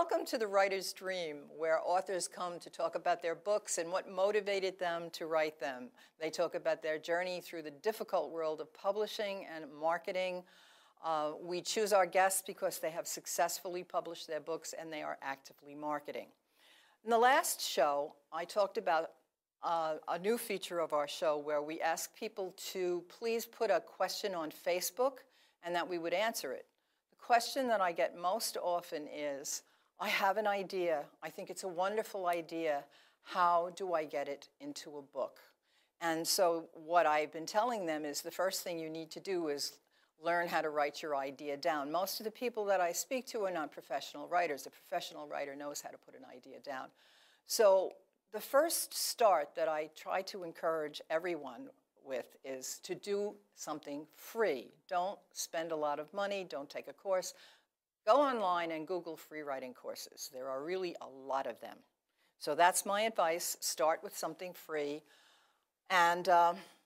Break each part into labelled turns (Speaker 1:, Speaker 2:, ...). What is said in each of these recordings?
Speaker 1: Welcome to The Writer's Dream, where authors come to talk about their books and what motivated them to write them. They talk about their journey through the difficult world of publishing and marketing. We choose our guests because they have successfully published their books and they are actively marketing. In the last show, I talked about a new feature of our show where we ask people to please put a question on Facebook and that we would answer it. The question that I get most often is, I have an idea. I think it's a wonderful idea. How do I get it into a book? And so what I've been telling them is the first thing you need to do is learn how to write your idea down. Most of the people that I speak to are not professional writers. A professional writer knows how to put an idea down. So the first start that I try to encourage everyone with is to do something free. Don't spend a lot of money. Don't take a course. Go online and Google free writing courses. There are really a lot of them. So that's my advice. Start with something free and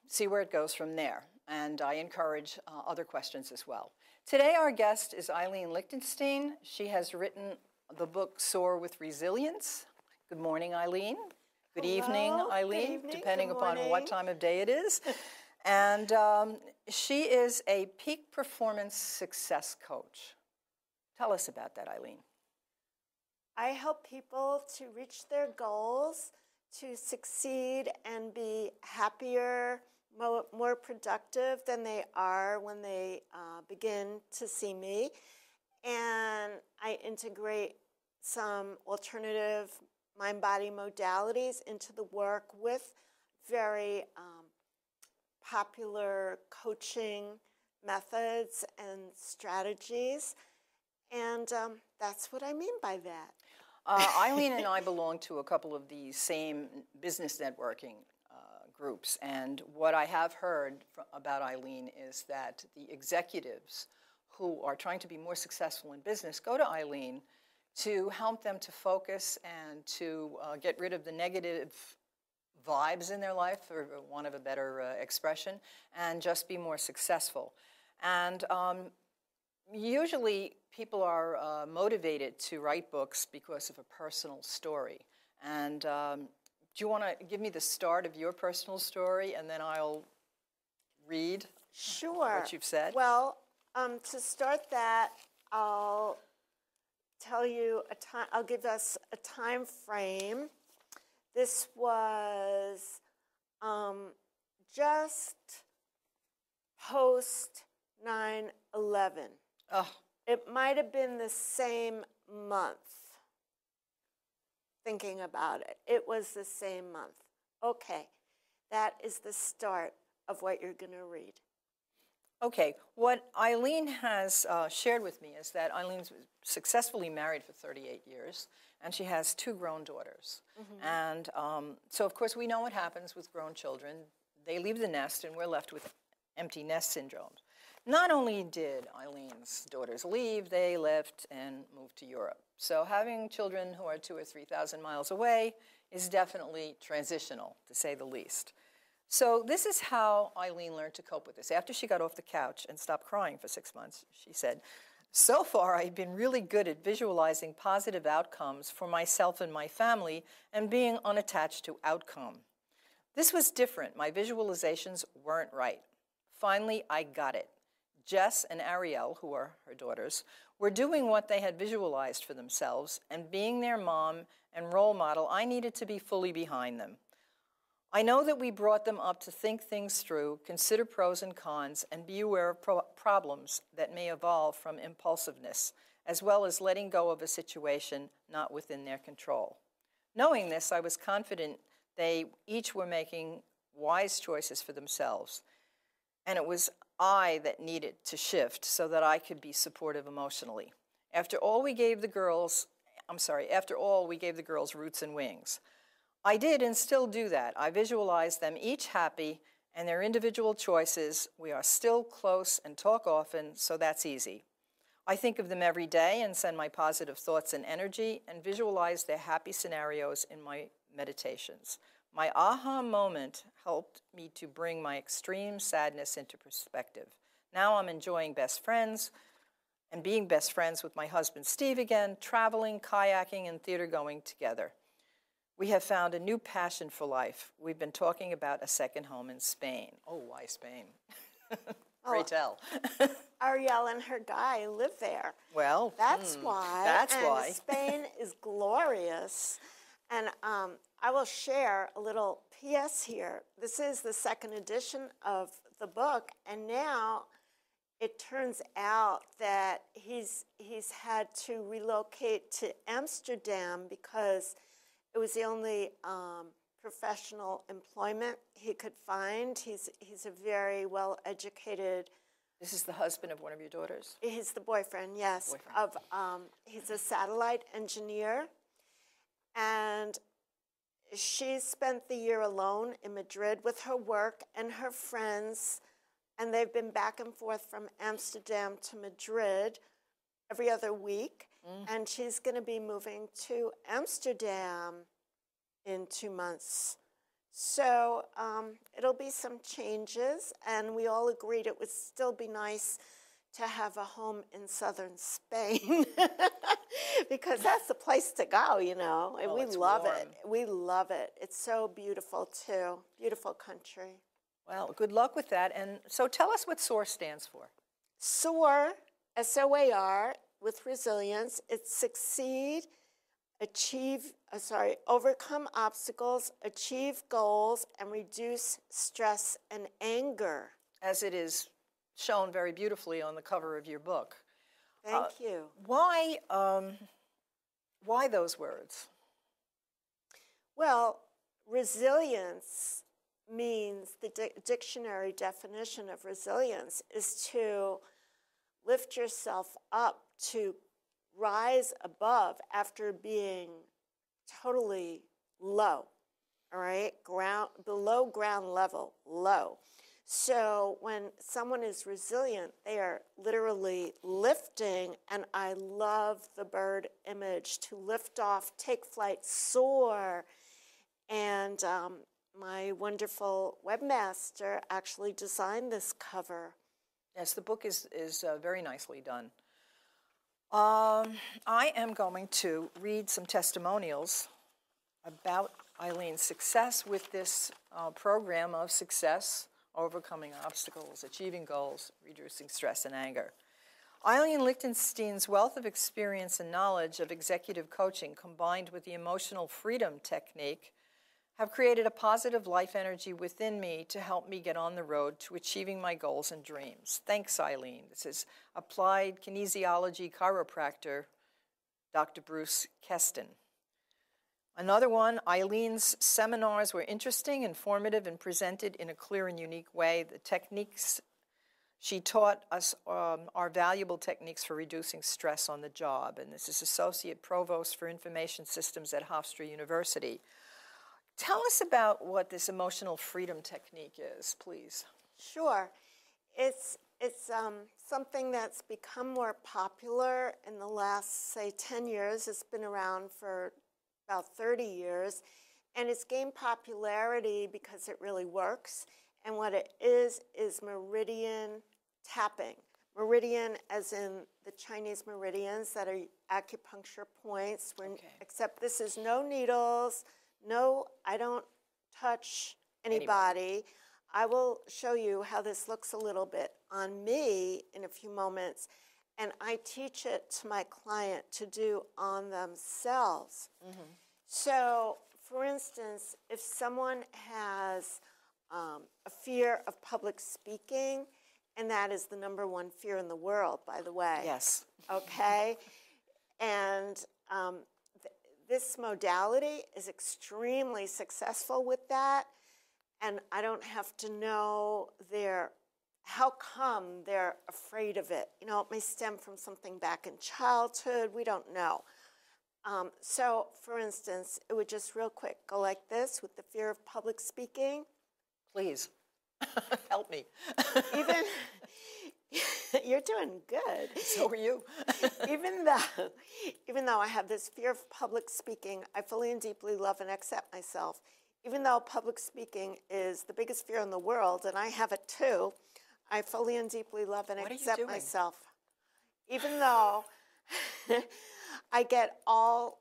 Speaker 1: see where it goes from there. And I encourage other questions as well. Today our guest is Eileen Lichtenstein. She has written the book Soar with Resilience. Good morning, Eileen. Good evening, Eileen,
Speaker 2: Good evening.
Speaker 1: depending
Speaker 2: Good
Speaker 1: upon
Speaker 2: morning.
Speaker 1: what time of day it is. And she is a peak performance success coach. Tell us about that, Eileen.
Speaker 2: I help people to reach their goals, to succeed and be happier, more productive than they are when they begin to see me. And I integrate some alternative mind-body modalities into the work with very popular coaching methods and strategies. And that's what I mean by that.
Speaker 1: Eileen and I belong to a couple of these same business networking groups. And what I have heard about Eileen is that the executives who are trying to be more successful in business go to Eileen to help them to focus and to get rid of the negative vibes in their life, for want of a better expression, and just be more successful. And usually people are motivated to write books because of a personal story. And do you want to give me the start of your personal story, and then I'll read what you've said?
Speaker 2: Well, to start that, I'll tell you I'll give us a time frame. This was just post 9/11.
Speaker 1: Oh.
Speaker 2: It might have been the same month. Thinking about it, it was the same month. Okay, that is the start of what you're going to read.
Speaker 1: Okay, what Eileen has shared with me is that Eileen's successfully married for 38 years, and she has 2 grown daughters. Mm-hmm. And so, of course, we know what happens with grown children. They leave the nest, and we're left with empty nest syndrome. Not only did Eileen's daughters leave, they left and moved to Europe. So having children who are 2,000 or 3,000 miles away is definitely transitional, to say the least. So this is how Eileen learned to cope with this. After she got off the couch and stopped crying for 6 months, she said, "So far, I've been really good at visualizing positive outcomes for myself and my family and being unattached to outcome. This was different. My visualizations weren't right. Finally, I got it. Jess and Ariel, who are her daughters, were doing what they had visualized for themselves, and being their mom and role model, I needed to be fully behind them. I know that we brought them up to think things through, consider pros and cons, and be aware of problems that may evolve from impulsiveness, as well as letting go of a situation not within their control. Knowing this, I was confident they each were making wise choices for themselves, and it was I that needed to shift so that I could be supportive emotionally. After all, we gave the girls roots and wings. I did and still do that. I visualized them each happy and their individual choices. We are still close and talk often, so that's easy. I think of them every day and send my positive thoughts and energy and visualize their happy scenarios in my meditations. My aha moment helped me to bring my extreme sadness into perspective. Now I'm enjoying best friends and being best friends with my husband Steve again, traveling, kayaking, and theater going together. We have found a new passion for life. We've been talking about a second home in Spain. Oh, why Spain? Pray tell.
Speaker 2: Ariel and her guy live there.
Speaker 1: Well,
Speaker 2: that's why.
Speaker 1: That's why.
Speaker 2: Spain is glorious. And I will share a little PS here. This is the second edition of the book, and now it turns out that he's had to relocate to Amsterdam because it was the only professional employment he could find. He's a very well-educated.
Speaker 1: This is the husband of one of your daughters?
Speaker 2: He's the boyfriend, yes. He's a satellite engineer. And she spent the year alone in Madrid with her work and her friends. And they've been back and forth from Amsterdam to Madrid every other week. And she's going to be moving to Amsterdam in 2 months. So it'll be some changes, and we all agreed it would still be nice to have a home in southern Spain because that's the place to go, you know. And we love it. We love it. It's so beautiful, too. Beautiful country.
Speaker 1: Well, good luck with that. And so tell us what SOAR stands for.
Speaker 2: SOAR, S-O-A-R, with resilience. It's succeed, overcome obstacles, achieve goals, and reduce stress and anger.
Speaker 1: As it is shown very beautifully on the cover of your book.
Speaker 2: Thank you.
Speaker 1: Why those words?
Speaker 2: Well, resilience means, the dictionary definition of resilience is to lift yourself up, to rise above after being totally low, all right? Below ground level, low. So when someone is resilient, they are literally lifting, and I love the bird image, to lift off, take flight, soar. And my wonderful webmaster actually designed this cover.
Speaker 1: Yes, the book is very nicely done. I am going to read some testimonials about Eileen's success with this program of success, overcoming obstacles, achieving goals, reducing stress and anger. Eileen Lichtenstein's wealth of experience and knowledge of executive coaching combined with the emotional freedom technique have created a positive life energy within me to help me get on the road to achieving my goals and dreams. Thanks, Eileen. This is applied kinesiology chiropractor, Dr. Bruce Keston. Another one, Eileen's seminars were interesting, informative, and presented in a clear and unique way. The techniques she taught us are valuable techniques for reducing stress on the job. And this is Associate Provost for Information Systems at Hofstra University. Tell us about what this emotional freedom technique is, please.
Speaker 2: Sure. It's something that's become more popular in the last, say, 10 years. It's been around for about 30 years, and it's gained popularity because it really works. And what it is meridian tapping. Meridian as in the Chinese meridians that are acupuncture points, except this is no needles, no, I don't touch anybody. I will show you how this looks a little bit on me in a few moments, and I teach it to my client to do on themselves. So, for instance, if someone has a fear of public speaking, and that is the #1 fear in the world, by the way.
Speaker 1: Yes.
Speaker 2: Okay? And this modality is extremely successful with that, and I don't have to know how come they're afraid of it. You know, it may stem from something back in childhood. We don't know. So, for instance, it would just real quick go like this with the fear of public speaking.
Speaker 1: Please, help me.
Speaker 2: You're doing good.
Speaker 1: So are you.
Speaker 2: Even though I have this fear of public speaking, I fully and deeply love and accept myself. Even though public speaking is the biggest fear in the world, and I have it too, I fully and deeply love and accept myself. even though I get all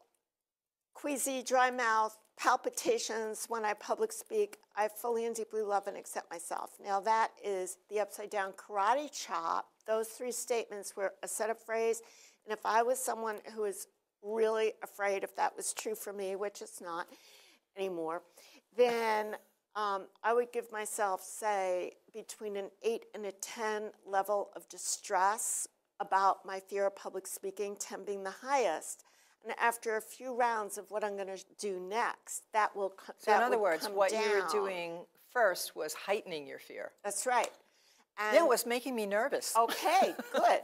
Speaker 2: queasy, dry mouth, palpitations when I public speak, I fully and deeply love and accept myself. Now that is the upside down karate chop. Those 3 statements were a set of phrase, and if I was someone who is really afraid if that was true for me, which it's not anymore, then I would give myself, say, between an 8 and a 10 level of distress about my fear of public speaking, 10 being the highest. And after a few rounds of what I'm going to do next, that will come down.
Speaker 1: So in other words, what you were doing first was heightening your fear.
Speaker 2: That's right. And
Speaker 1: yeah, it was making me nervous.
Speaker 2: Okay, good.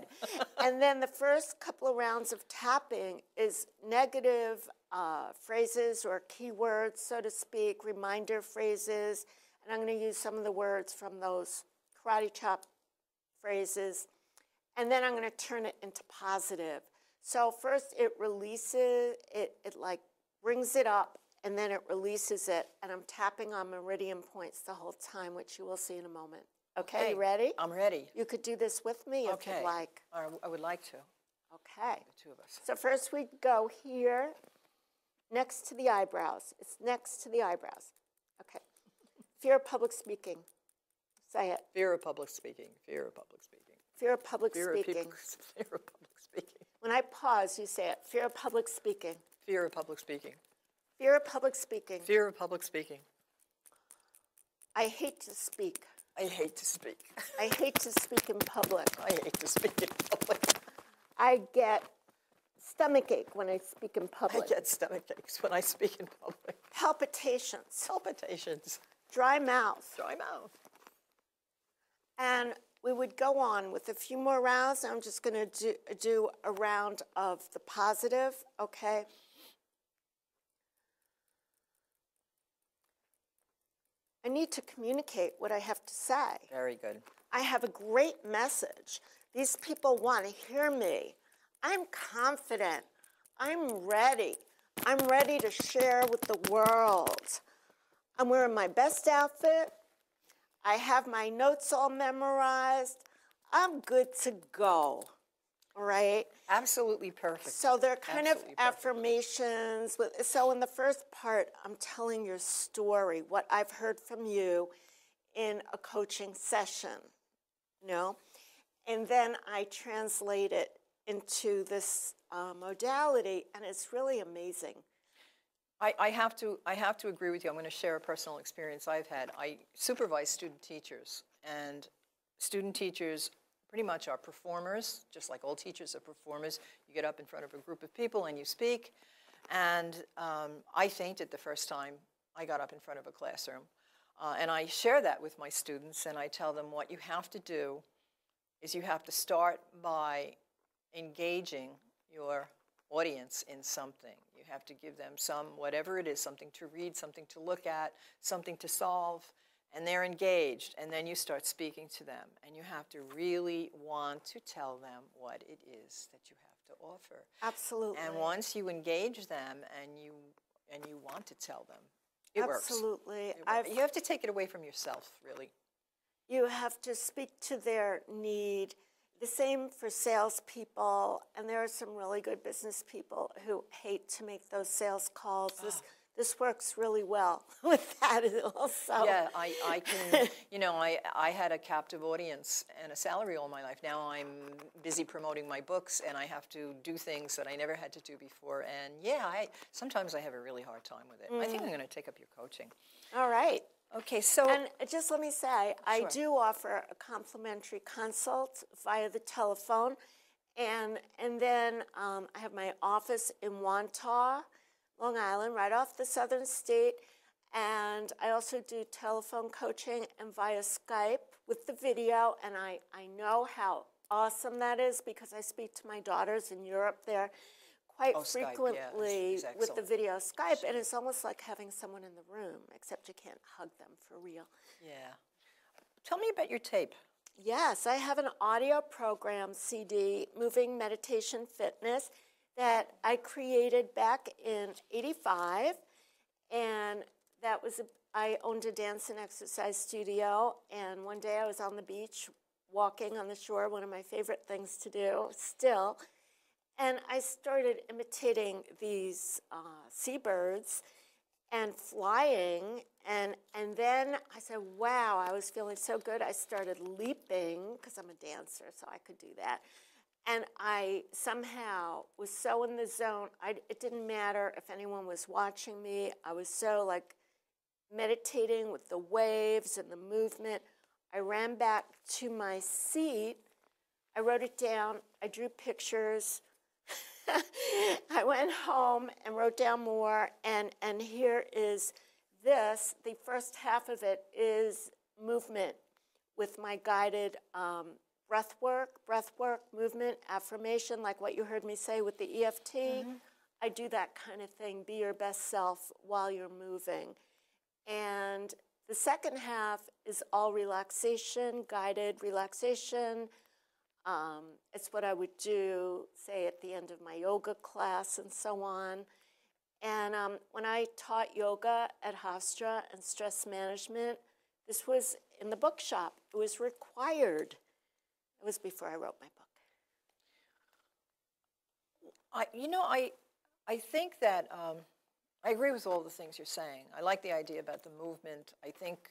Speaker 2: And then the first couple of rounds of tapping is negative phrases or keywords, so to speak, reminder phrases. And I'm going to use some of the words from those karate chop phrases. And then I'm going to turn it into positive. So first it releases, it like brings it up, and then it releases it. And I'm tapping on meridian points the whole time, which you will see in a moment. Okay, you ready?
Speaker 1: I'm ready.
Speaker 2: You could do this with me if you'd like.
Speaker 1: I would like to.
Speaker 2: Okay.
Speaker 1: The 2 of us.
Speaker 2: So first we go here, next to the eyebrows. It's next to the eyebrows. Okay. Fear of public speaking. Say it.
Speaker 1: Fear of public speaking. Fear of public speaking.
Speaker 2: Fear of public speaking.
Speaker 1: Fear of public speaking.
Speaker 2: When I pause, you say it. Fear of public speaking.
Speaker 1: Fear of public speaking.
Speaker 2: Fear of public speaking.
Speaker 1: Fear of public speaking.
Speaker 2: I hate to speak.
Speaker 1: I hate to speak.
Speaker 2: I hate to speak in public.
Speaker 1: I hate to speak in public.
Speaker 2: I get stomachache when I speak in public.
Speaker 1: I get stomach aches when I speak in public.
Speaker 2: Palpitations.
Speaker 1: Palpitations.
Speaker 2: Dry mouth.
Speaker 1: Dry mouth.
Speaker 2: And we would go on with a few more rounds. I'm just going to do a round of the positive, okay? I need to communicate what I have to say.
Speaker 1: Very good.
Speaker 2: I have a great message. These people want to hear me. I'm confident. I'm ready. I'm ready to share with the world. I'm wearing my best outfit. I have my notes all memorized. I'm good to go, all right?
Speaker 1: Absolutely perfect.
Speaker 2: So they're kind
Speaker 1: Absolutely
Speaker 2: of affirmations. So in the first part, I'm telling your story, what I've heard from you in a coaching session, you know? And then I translate it into this modality, and it's really amazing.
Speaker 1: I have to agree with you. I'm going to share a personal experience I've had. I supervise student teachers, and student teachers pretty much are performers, just like all teachers are performers. You get up in front of a group of people and you speak, and I fainted the first time I got up in front of a classroom. And I share that with my students, and I tell them what you have to do is you have to start by engaging your audience in something. You have to give them whatever it is, something to read, something to look at, something to solve, and they're engaged. And then you start speaking to them, and you have to really want to tell them what it is that you have to offer.
Speaker 2: Absolutely.
Speaker 1: And once you engage them and you want to tell them, it works.
Speaker 2: Absolutely.
Speaker 1: You have to take it away from yourself, really.
Speaker 2: You have to speak to their need. The same for salespeople, and there are some really good business people who hate to make those sales calls. This works really well with that also.
Speaker 1: Yeah, I can, I had a captive audience and a salary all my life. Now I'm busy promoting my books, and I have to do things that I never had to do before. And yeah, sometimes I have a really hard time with it. I think I'm going to take up your coaching.
Speaker 2: All right.
Speaker 1: Okay, so...
Speaker 2: And just let me say, I do offer a complimentary consult via the telephone. And then I have my office in Wantagh, Long Island, right off the southern state. And I also do telephone coaching and via Skype with the video. And I know how awesome that is because I speak to my daughters in Europe there quite frequently with the video Skype, and it's almost like having someone in the room, except you can't hug them for real.
Speaker 1: Yeah. Tell me about your tape.
Speaker 2: Yes, I have an audio program CD, Moving Meditation Fitness, that I created back in '85, and that was I owned a dance and exercise studio, and one day I was on the beach walking on the shore, one of my favorite things to do still. And I started imitating these seabirds and flying. And then I said, wow, I was feeling so good. I started leaping, because I'm a dancer, so I could do that. And I somehow was so in the zone. It didn't matter if anyone was watching me. I was so like meditating with the waves and the movement. I ran back to my seat. I wrote it down. I drew pictures. I went home and wrote down more. And here is this. The first half of it is movement with my guided breath work, movement, affirmation, like what you heard me say with the EFT. Mm-hmm. I do that kind of thing, be your best self while you're moving. And the second half is all relaxation, guided relaxation. It's what I would do, say, at the end of my yoga class and so on. And when I taught yoga at Hofstra and stress management, this was in the bookshop. It was required. It was before I wrote my book.
Speaker 1: I think that I agree with all the things you're saying. I like the idea about the movement. I think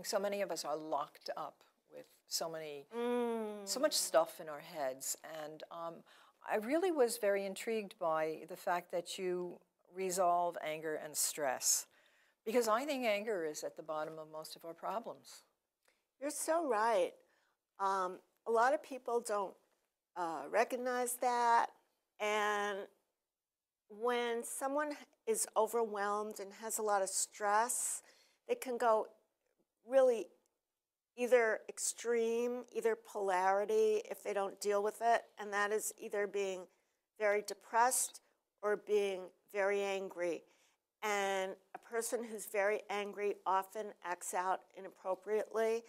Speaker 1: so many of us are locked up with so much stuff in our heads. And I really was very intrigued by the fact that you resolve anger and stress, because I think anger is at the bottom of most of our problems.
Speaker 2: You're so right. A lot of people don't recognize that. And when someone is overwhelmed and has a lot of stress, they can go really either extreme, either polarity if they don't deal with it. And that is either being very depressed or being very angry. And a person who's very angry often acts out inappropriately.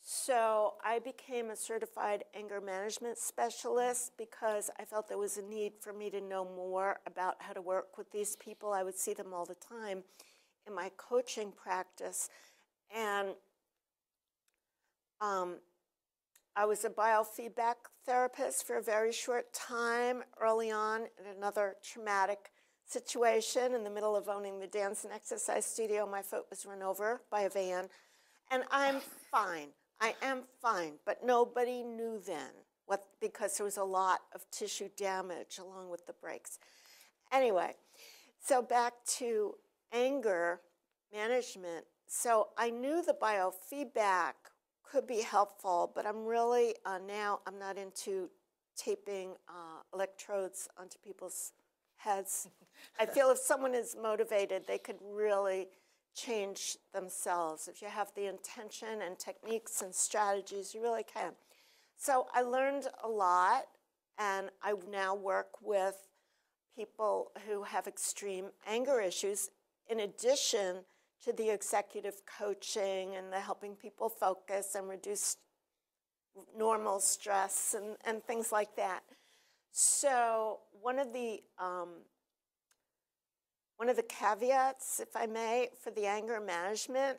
Speaker 2: So I became a certified anger management specialist because I felt there was a need for me to know more about how to work with these people. I would see them all the time in my coaching practice. And I was a biofeedback therapist for a very short time early on in another traumatic situation. In the middle of owning the dance and exercise studio, my foot was run over by a van. And I'm fine. I am fine, but nobody knew then because there was a lot of tissue damage along with the breaks. Anyway, so back to anger management. So I knew the biofeedback could be helpful, but I'm really now I'm not into taping electrodes onto people's heads. I feel if someone is motivated, they could really change themselves. If you have the intention and techniques and strategies, you really can. So I learned a lot, and I now work with people who have extreme anger issues in addition to the executive coaching and the helping people focus and reduce normal stress and things like that. So one of the caveats, if I may, for the anger management,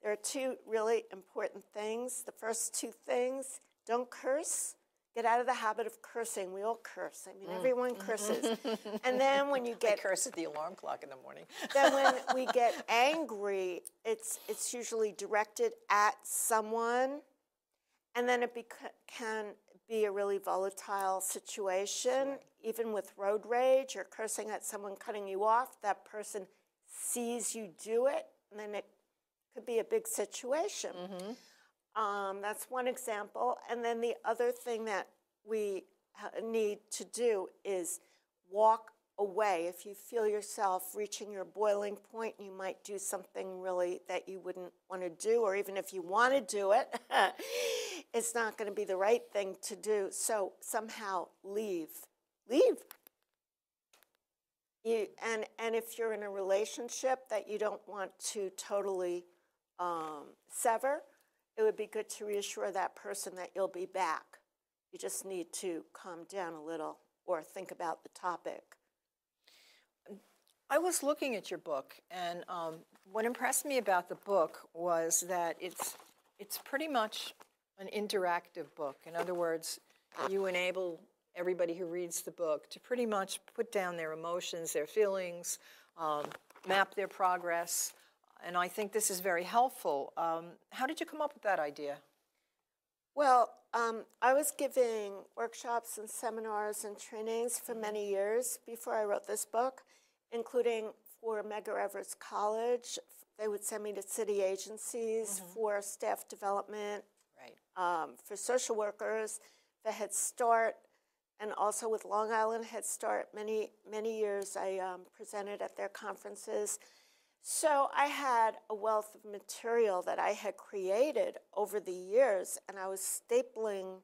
Speaker 2: there are two really important things. The first two things, don't curse. Get out of the habit of cursing. We all curse. I mean, everyone curses. And then when you get...
Speaker 1: I curse at the alarm clock in the morning.
Speaker 2: Then when we get angry, it's usually directed at someone. And then it can be a really volatile situation. Sure. Even with road rage, you're cursing at someone cutting you off. That person sees you do it, and then it could be a big situation. Mm-hmm. That's one example. And then the other thing that we need to do is walk away. If you feel yourself reaching your boiling point, you might do something really that you wouldn't want to do, or even if you want to do it, it's not going to be the right thing to do. So somehow leave. And if you're in a relationship that you don't want to totally sever, it would be good to reassure that person that you'll be back. You just need to calm down a little or think about the topic.
Speaker 1: I was looking at your book, and what impressed me about the book was that it's pretty much an interactive book. In other words, you enable everybody who reads the book to pretty much put down their emotions, their feelings, map their progress, and I think this is very helpful. How did you come up with that idea?
Speaker 2: Well, I was giving workshops and seminars and trainings for many years before I wrote this book, including for Medgar Evers College. They would send me to city agencies for staff development, for social workers, the Head Start, and also with Long Island Head Start. Many years I presented at their conferences. So I had a wealth of material that I had created over the years, and I was stapling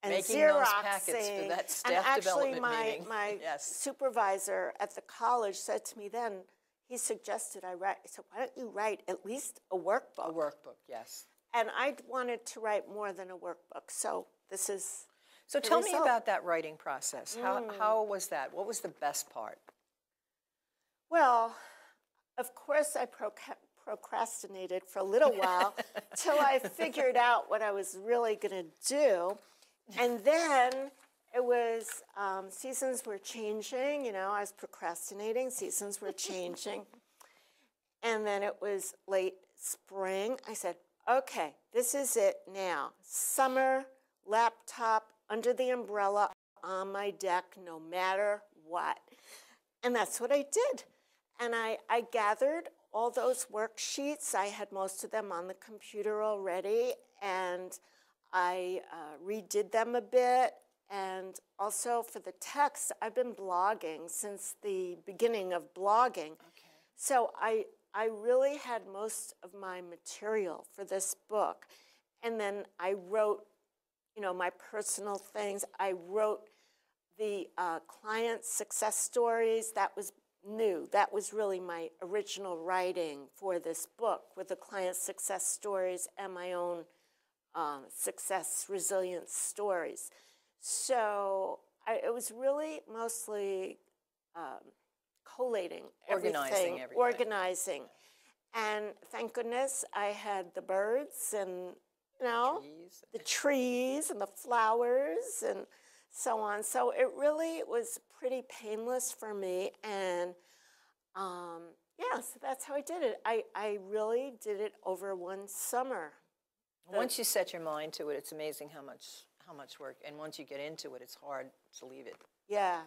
Speaker 2: and
Speaker 1: making
Speaker 2: Xeroxing.
Speaker 1: Those packets for that staff
Speaker 2: and actually
Speaker 1: development meeting.
Speaker 2: my
Speaker 1: Yes.
Speaker 2: supervisor at the college said to me then, he suggested I write, he said, why don't you write at least a workbook?
Speaker 1: A workbook, yes.
Speaker 2: And I wanted to write more than a workbook, so this is
Speaker 1: So
Speaker 2: the
Speaker 1: tell me
Speaker 2: result.
Speaker 1: about that writing process. How was that? What was the best part?
Speaker 2: Well, of course I procrastinated for a little while till I figured out what I was really going to do. And then it was, seasons were changing, you know, I was procrastinating, seasons were changing. And then it was late spring. I said, okay, this is it now. Summer, laptop, under the umbrella, on my deck, no matter what. And that's what I did. And I gathered all those worksheets. I had most of them on the computer already, and I redid them a bit. And also for the text, I've been blogging since the beginning of blogging. Okay. So I really had most of my material for this book. And then I wrote, you know, my personal things. I wrote the client success stories. That was new. That was really my original writing for this book, with the client success stories and my own success resilience stories. So it was really mostly collating everything, organizing. And thank goodness I had the birds and, you know, the trees and the flowers and so on. So it really was pretty painless for me. And yeah, so that's how I did it. I really did it over one summer.
Speaker 1: Once you set your mind to it, it's amazing how much work. And once you get into it, it's hard to leave it.
Speaker 2: Yeah.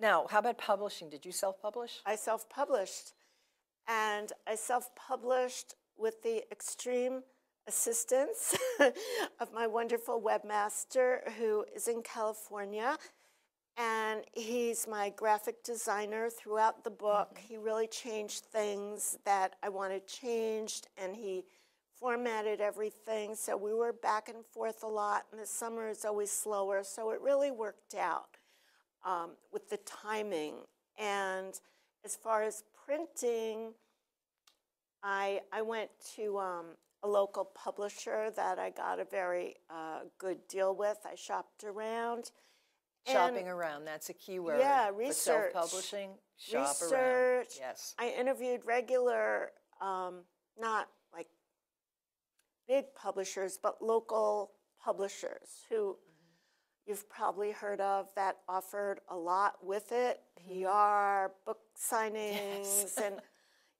Speaker 1: Now, how about publishing? Did you self-publish?
Speaker 2: I self-published. And I self-published with the extreme assistance of my wonderful webmaster, who is in California. And he's my graphic designer throughout the book. He really changed things that I wanted changed, and he formatted everything. So we were back and forth a lot, and the summer is always slower. So it really worked out with the timing. And as far as printing, I went to a local publisher that I got a very good deal with. I shopped around.
Speaker 1: Shopping around, that's a key word.
Speaker 2: Yeah, research.
Speaker 1: For self-publishing, shop
Speaker 2: research.
Speaker 1: Around. Yes.
Speaker 2: I interviewed regular, not like big publishers, but local publishers who you've probably heard of that offered a lot with it, PR, book signings, and,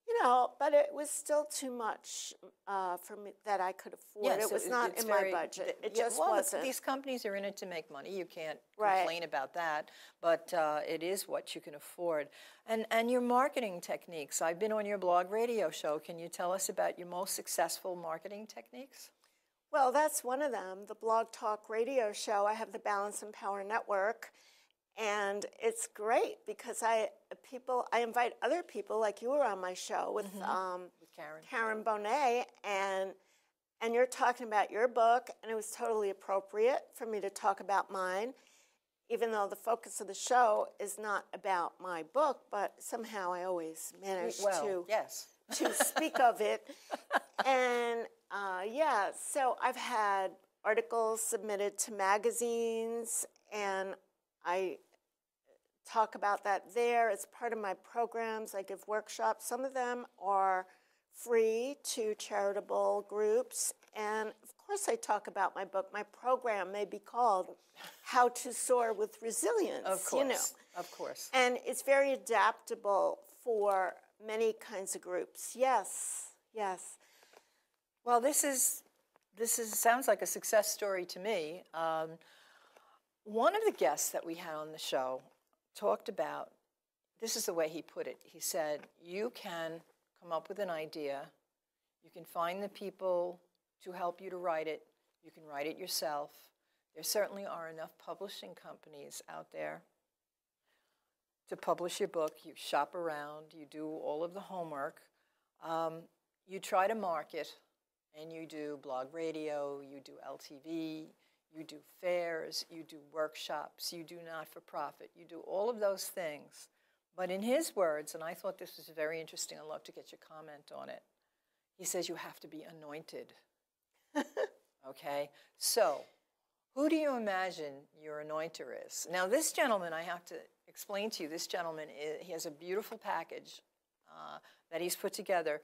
Speaker 2: you know, but it was still too much for me that I could afford.
Speaker 1: Yes,
Speaker 2: it was not in my budget. It just wasn't.
Speaker 1: These companies are in it to make money. You can't complain about that, but it is what you can afford. And your marketing techniques. I've been on your blog radio show. Can you tell us about your most successful marketing techniques?
Speaker 2: Well, that's one of them, the Blog Talk radio show. I have the Balance and Power Network, and it's great because I invite other people, like you were on my show with Karen Bonet, and you're talking about your book, and it was totally appropriate for me to talk about mine, even though the focus of the show is not about my book, but somehow I always manage to speak of it. And yeah, so I've had articles submitted to magazines, and I talk about that there. It's part of my programs. I give workshops. Some of them are free to charitable groups, and of course I talk about my book. My program may be called How to Soar with Resilience.
Speaker 1: Of course,
Speaker 2: you know.
Speaker 1: of course.
Speaker 2: And it's very adaptable for many kinds of groups. Yes, yes.
Speaker 1: Well, this sounds like a success story to me. One of the guests that we had on the show talked about, this is the way he put it. He said, you can come up with an idea, you can find the people to help you to write it, you can write it yourself. There certainly are enough publishing companies out there to publish your book. You shop around, you do all of the homework, you try to market, and you do blog radio, you do LTV, you do fairs, you do workshops, you do not-for-profit, you do all of those things. But in his words, and I thought this was very interesting, I'd love to get your comment on it, he says you have to be anointed. Okay? So, who do you imagine your anointer is? Now, this gentleman, I have to explain to you, this gentleman, he has a beautiful package that he's put together,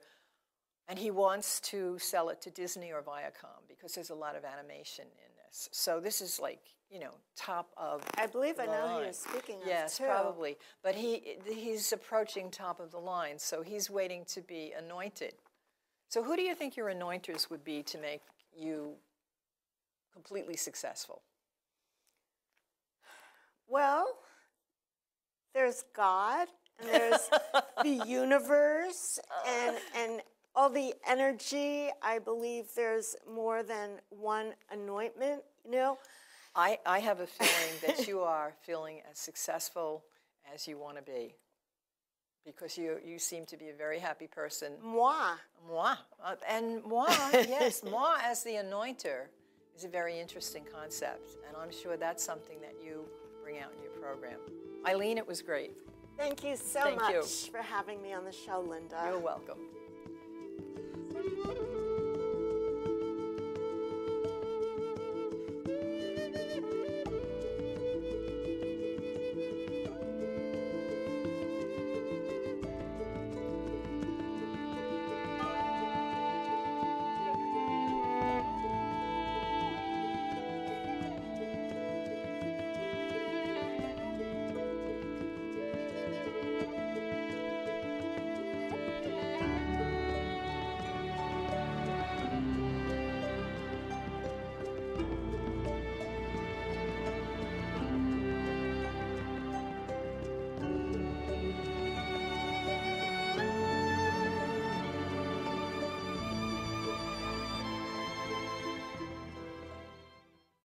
Speaker 1: and he wants to sell it to Disney or Viacom because there's a lot of animation in this. So this is like, you know, top of
Speaker 2: I believe I know
Speaker 1: line.
Speaker 2: who you're speaking of,
Speaker 1: Yes,
Speaker 2: too.
Speaker 1: probably. But he's approaching top of the line, so he's waiting to be anointed. So who do you think your anointers would be to make you completely successful?
Speaker 2: Well, there's God, and there's the universe, and all the energy. I believe there's more than one anointment, you know.
Speaker 1: I have a feeling that you are feeling as successful as you want to be, because you seem to be a very happy person.
Speaker 2: Moi.
Speaker 1: Moi. And moi, yes, moi as the anointer is a very interesting concept, and I'm sure that's something that you bring out in your program. Eileen, it was great.
Speaker 2: Thank you so
Speaker 1: Thank
Speaker 2: much
Speaker 1: you.
Speaker 2: for having me on the show, Linda.
Speaker 1: You're welcome.